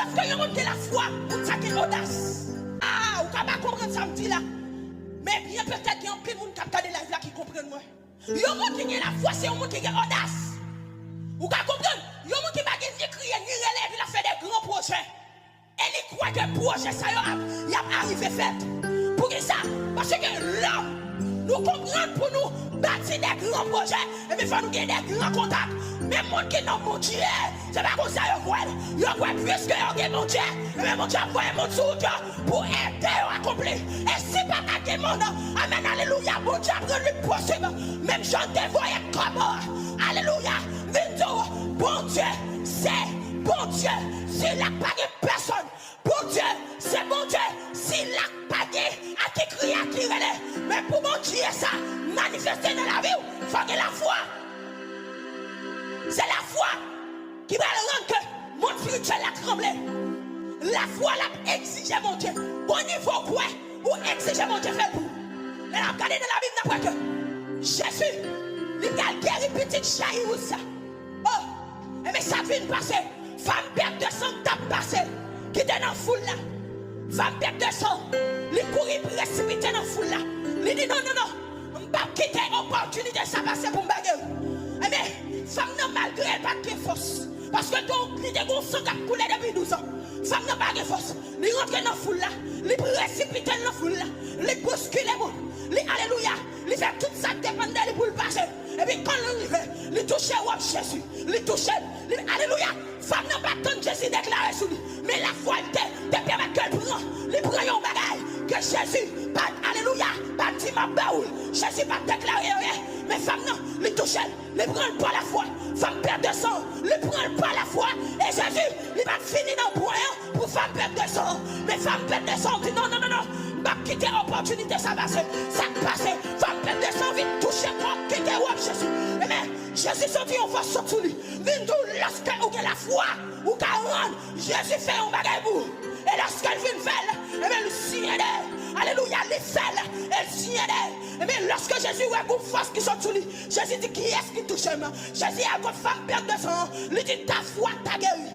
Lorsque vous montez la foi, vous avez audace. Ah, vous ne pouvez pas comprendre ça, me dit là. Mais bien peut-être qu'il y a un peu de monde qui a la vie qui comprend moi. Vous montez la foi, c'est un monde qui a audace. Vous pouvez comprendre? Vous montez pas ni crier, ni relève, il a fait des grands projets. Et il croit que le projet, ça y a arrivé fait. Pour ça, parce que l'homme, nous comprenons pour nous bâtir des grands projets, et puis il faut nous gagner des grands contacts. Mais mon qui n'a mon Dieu, c'est pas comme ça, il croit plus que mon Dieu, et mon Dieu a envoyé mon Dieu pour aider à accomplir. Et si pas qu'à mon nom, amen, alléluia, mon Dieu a rendu possible. Même j'en dévoyé comme alléluia, bon Dieu, c'est bon Dieu, s'il n'a pas de personne, bon Dieu, c'est bon Dieu, s'il n'a pas de à qui crier, à qui relève. Mais pour mon Dieu, ça, manifester dans la vie, il faut que la foi. C'est la foi qui va rendre que mon spirituel a tremblé. La foi l'a exigé mon Dieu. Au niveau quoi, ou exiger mon Dieu fait pour. Et là, regardez dans la Bible, que Jésus, il a guéri petite chaïou ça. Oh, mais ça vient passer. Femme perte de sang t'a passé. Qui était dans la foule là. Femme perte de sang. Il courit précipité dans la foule là. Il dit non, non, non. On ne va pas quitter l'opportunité de ça passer pour me baguer. Mais femme non malgré elle pas de force. Parce que ton l'idée qu'on sang qui a coulé depuis 12 ans. Femme n'a pas de force. Il rentre dans la foule là. Il précipite dans la foule là. Il bouscule les mots. Alléluia. Il fait tout ça dépend d'elle pour le passer. Et puis quand il arrive, il touche au Jésus. Il touche. Alléluia. Femme n'a pas tant de Jésus déclaré sur lui. Mais la foi te permet qu'elle prend. Il prend un bagage. Que Jésus, alléluia, pas dit ma baoule. Jésus pas déclaré rien. Mais femme non, il touche. Il prend pas la foi. Femme perd de sang. Il prend pas la foi. Et Jésus, il va finir dans le point pour femme perdre de sang. Mais femme perd de sang. Dit non, non, non, non. Va quitter l'opportunité, ça passe. Ça passe. Femme perd de sang, vite toucher quoi. Quitter Jésus. Mais Jésus sorti en face sur lui. Vite lorsque vous avez la foi, ou qu'elle Jésus fait un bagage pour. Et lorsqu'elle vient faire, et bien le signe d'elle. Alléluia, les fait, elle signe d'elle. Et bien lorsque Jésus voit une force qui sort sur lui, Jésus dit qui est-ce qui touche moi? Jésus a une femme perte de sang. Il dit ta foi t'a guéri.